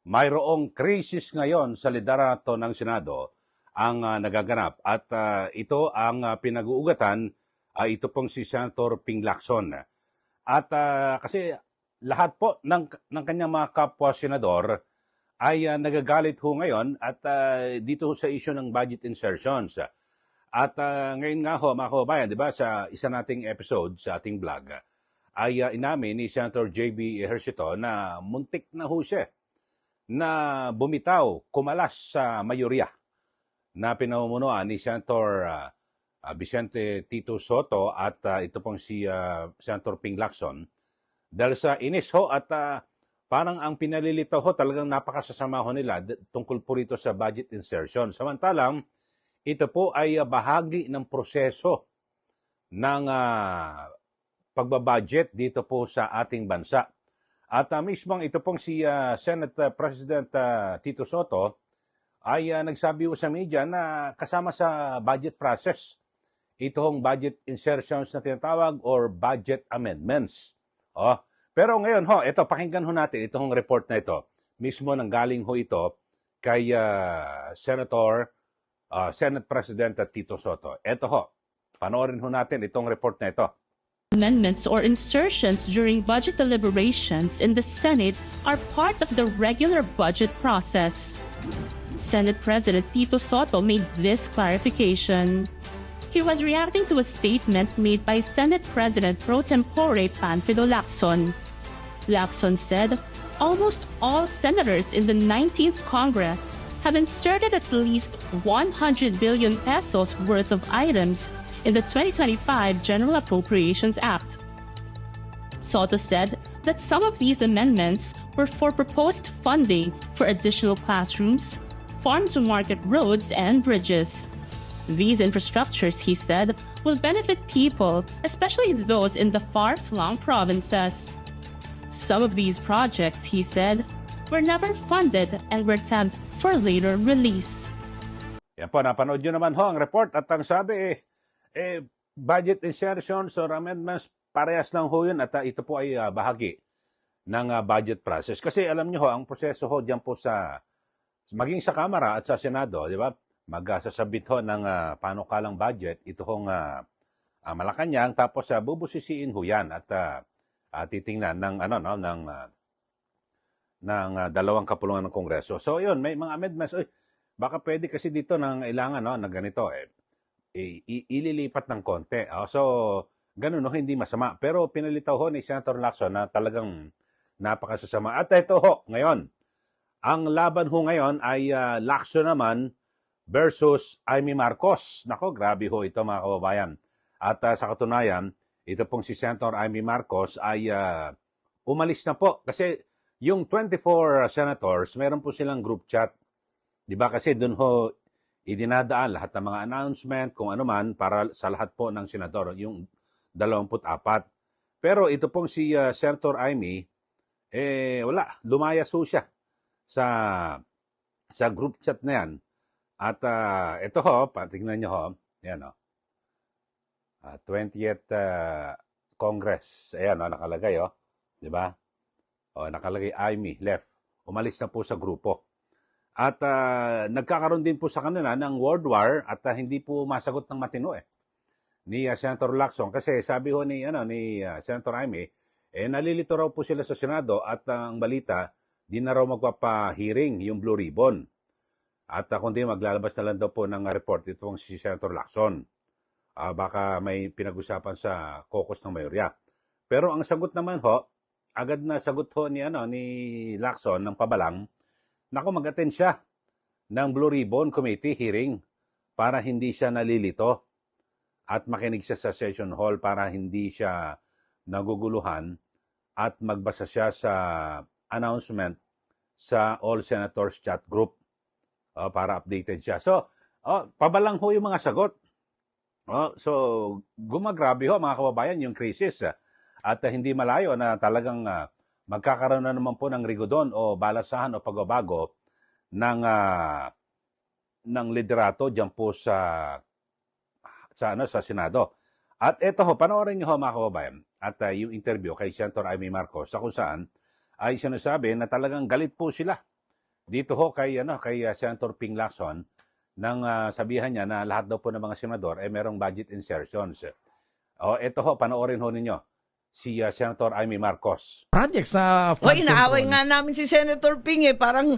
mayroong krisis ngayon sa liderato ng Senado ang nagaganap at ito ang pinag-uugatan ay ito pong si Senator Ping Lacson. At kasi lahat po ng kanyang mga kapwa-senador ay nagagalit ho ngayon at dito sa issue ng budget insertions. At ngayon nga ho, mga kababayan, di ba, sa isa nating episode sa ating vlog, ay inamin ni Senator J.B. Ejercito na muntik na ho siya na bumitaw, kumalas sa mayorya na pinamumunuan ni Senator Vicente Tito Soto at ito pong si Senator Ping Lacson. Dahil sa inis ho at parang ang pinalilitaw ho talagang napakasasama ho nila tungkol po rito sa budget insertion. Samantalang ito po ay bahagi ng proseso ng pagbabudget dito po sa ating bansa. At mismong ito pong si Senate President Tito Soto ay nagsabi sa media na kasama sa budget process itong budget insertions na tinatawag or budget amendments. Pero ngayon ho, ito pakinggan ho natin itong report na ito. Mismo nanggaling ho ito kay Senate President Tito Soto. Ito ho, panoorin ho natin itong report na ito. Amendments or insertions during budget deliberations in the Senate are part of the regular budget process. Senate President Tito Soto made this clarification. He was reacting to a statement made by Senate President Pro Tempore Panfilo Lacson. Lacson said almost all senators in the 19th Congress have inserted at least 100 billion pesos worth of items in the 2025 General Appropriations Act. Soto said that some of these amendments were for proposed funding for additional classrooms, farm-to-market roads, and bridges. These infrastructures, he said, will benefit people, especially those in the far-flung provinces. Some of these projects, he said, were never funded and were tagged for later release. Yan po, napanood nyo naman ho ang report at ang sabi budget insertions or amendments, parehas lang ho yun at ito po ay bahagi ng budget process. Kasi alam nyo ho, ang proseso ho dyan po maging sa Kamara at sa Senado, di ba? Magsasabit ho ng panukalang budget, ito hong Malacanang, tapos bubusisiin ho yan at titingnan ng dalawang kapulungan ng Kongreso. So yun, may mga amendments, baka pwede kasi dito ng ilangan na ganito ililipat ng konti. So, ganun hindi masama. Pero pinalitaw ho ni Senator Lacson na talagang napakasasama. At ito ho, ngayon, ang laban ho ngayon ay Lacson naman versus Amy Marcos. Nako, grabe ho ito mga kababayan. At sa katunayan, ito pong si Senator Amy Marcos ay umalis na po. Kasi yung 24 senators, meron po silang group chat. Diba kasi dun ho idinadaan lahat ng mga announcement, kung ano man, para sa lahat po ng senador, yung 24. Pero ito pong si Senator Amy, wala, lumayas ho siya sa group chat na yan. At ito ho, patignan nyo ho, yan 20th Congress, ayan nakalagay di ba? Nakalagay Amy, left. Umalis na po sa grupo. At nagkakaroon din po sa kanila ng World War at hindi po masagot ng matino ni Senator Lacson. Kasi sabi ho ni Senator Amy, nalilito raw po sila sa Senado at ang balita, di na raw magpapa-hearing yung Blue Ribbon. At kundi maglalabas na lang daw po ng report itong si Senator Lacson. Baka may pinag-usapan sa caucus ng mayorya. Pero ang sagot naman ho, agad na sagot ho ni Lacson ng pabalang, mag-attend siya ng Blue Ribbon Committee hearing para hindi siya nalilito at makinig siya sa session hall para hindi siya naguguluhan at magbasa siya sa announcement sa All Senators chat group para updated siya. So, pabalang ho yung mga sagot. So, gumagrabe ho mga kababayan yung krisis at hindi malayo na talagang magkakaroon na naman po ng rigodon o balasahan o pagbabago ng liderato diyan po sa Senado. At ito ho, panoorin niyo ho mga kababayan at yung interview kay Senator Amy Marcos sa kung saan ay sinasabi na talagang galit po sila dito ho kay Senator Ping Lacson nang sabihan niya na lahat daw po ng mga senador ay merong budget insertions. O ito ho, panoorin ho ninyo si Senator Amy Marcos. Projects sa O, flood inaaway control. nga namin si Senator Ping eh. Parang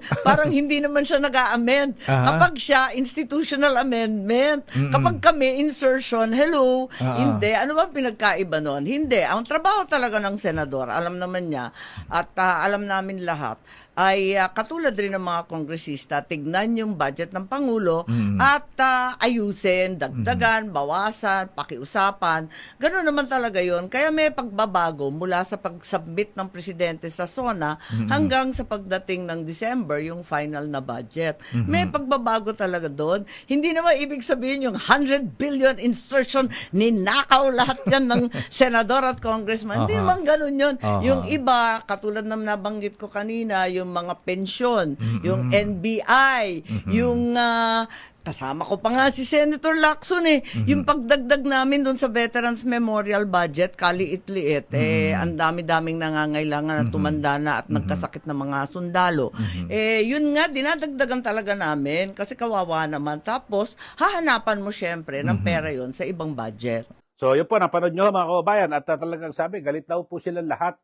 hindi naman siya nag-a-amend. Aha. Kapag siya, institutional amendment. Kapag kami, insertion, hello. Hindi. Ano ba pinagkaiba nun? Hindi. Ang trabaho talaga ng senador, alam naman niya, at alam namin lahat, ay katulad rin ng mga kongresista, tignan yung budget ng Pangulo at ayusin, dagdagan, bawasan, pakiusapan. Gano'n naman talaga yon. Kaya may pagbabago mula sa pag-submit ng presidente sa SONA hanggang sa pagdating ng December, yung final na budget. May pagbabago talaga doon. Hindi naman ibig sabihin yung 100 billion insertion, ninakaw lahat yan ng senador at congressman. Hindi naman ganun yun. Yung iba, katulad ng nabanggit ko kanina, yung mga pensyon, yung NBI, yung kasama ko pa nga si Senator Lacson yung pagdagdag namin doon sa Veterans Memorial Budget, kaliit-liit, ang dami-daming nangangailangan na tumanda na at nagkasakit na mga sundalo. Yun nga, dinadagdagan talaga namin kasi kawawa naman. Tapos, hahanapan mo syempre ng pera yon sa ibang budget. So yun po, napanood nyo mga kababayan at talagang sabi, galit daw po sila lahat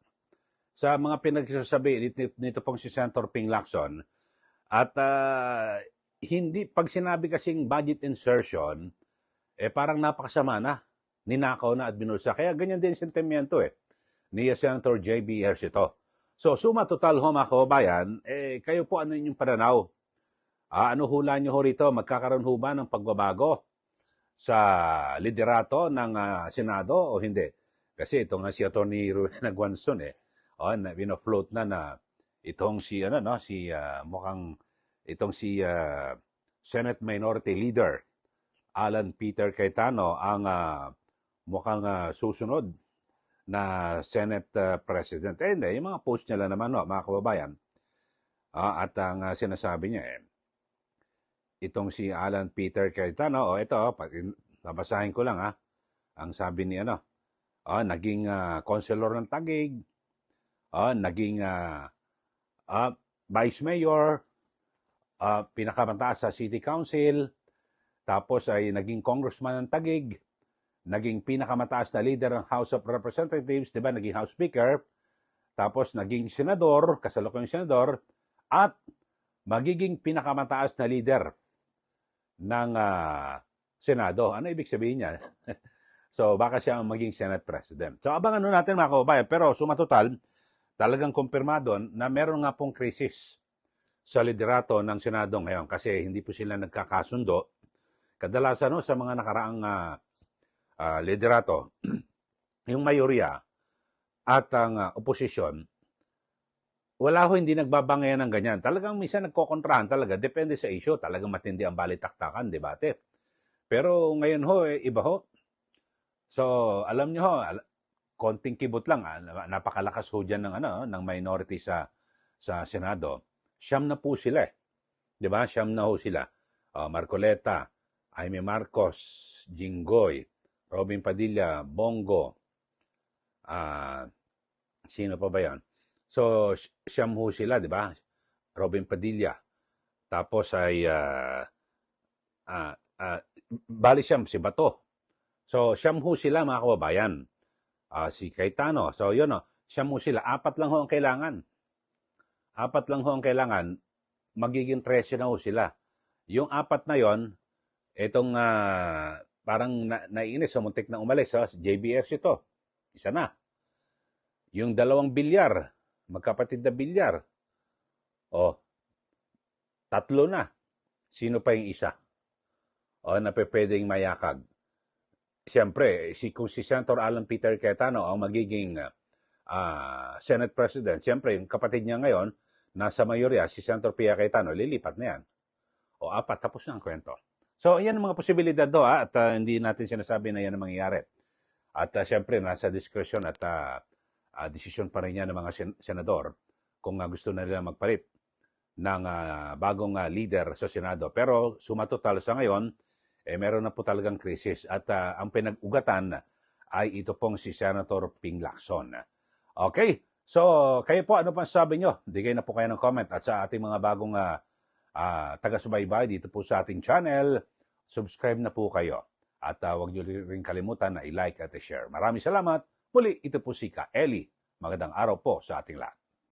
sa mga pinagsasabi nito pong si Senator Ping Lacson. At hindi, pag sinabi kasing budget insertion, parang napakasama na, ninakaw na at binulsa. Kaya ganyan din sentimiento ni Senator J.B. Ejercito. So suma total ho mga kababayan, kayo po ano inyong pananaw? Ano hula nyo ho rito? Magkakaroon ho ba ng pagbabago sa liderato ng Senado o hindi? Kasi ito nga si Atty. Rowena Guanzon float na itong si mukhang itong si Senate Minority Leader Alan Peter Cayetano ang mukhang susunod na Senate President. Hindi, yung mga post niya lang naman mga kababayan. At ang sinasabi niya itong si Alan Peter Cayetano, ito, babasahin ko lang ang sabi ni naging councilor ng Taguig, naging vice mayor, pinakamataas sa city council, tapos ay naging congressman ng Taguig, naging pinakamataas na leader ng House of Representatives, di ba, naging House Speaker, tapos naging senador, kasalukuyang senador, at magiging pinakamataas na leader ng Senado. Ano ibig sabihin niya? So, baka siya ang maging Senate President. So, abangan natin mga kababayan. Pero, sumatotal, talagang kumpirmado na meron nga pong krisis sa liderato ng Senado ngayon kasi hindi po sila nagkakasundo. Kadalasan sa mga nakaraang liderato, yung mayorya at ang oposisyon, wala hindi nagbabangayan ng ganyan. Talagang minsan nagkokontrahan talaga. Depende sa issue. Talagang matindi ang balitaktakan, debate. Pero ngayon iba ho. So, alam nyo konting kibot lang. Napakalakas ho dyan ng minority sa Senado. Siyam na po sila Diba? Siyam na ho sila. Marcoleta, Jaime Marcos, Jinggoy, Robin Padilla, Bongo, sino pa ba yan? So, siyam ho sila, di ba? Robin Padilla. Tapos ay, bali siyam, si Bato. So, siyam ho sila, mga kababayan. Si Cayetano. So, yun siyam ho sila. Apat lang ho ang kailangan. Magiging 13 na ho sila. Yung apat na yon, itong parang naiinis, muntik na umalis, si JBS ito. Isa na. Yung dalawang bilyar, magkapatid na bilyar. Tatlo na. Sino pa yung isa? Na pwedeng mayakag. Siyempre, kung si Senator Alan Peter Cayetano ang magiging Senate President, siyempre, yung kapatid niya ngayon, nasa mayorya, si Senator Pia Cayetano, lilipat na yan. Apat, tapos na ang kwento. So, yan ang mga posibilidad at hindi natin sinasabi na yan ang mangyayari. At siyempre, nasa discretion at desisyon pa rin yan ng mga senador kung gusto na nila magpalit ng bagong leader sa Senado. Pero sumatotal sa ngayon, meron na po talagang krisis. At ang pinag-ugatan ay ito pong si Senator Ping Lacson. Okay, So, kayo po, ano pa sabi nyo? Bigay na po kayo ng comment. At sa ating mga bagong taga-subaybay dito po sa ating channel, subscribe na po kayo. At huwag nyo rin kalimutan na i-like at i-share. Maraming salamat. Muli, ito po si Ka Eli. Magandang araw po sa ating lahat.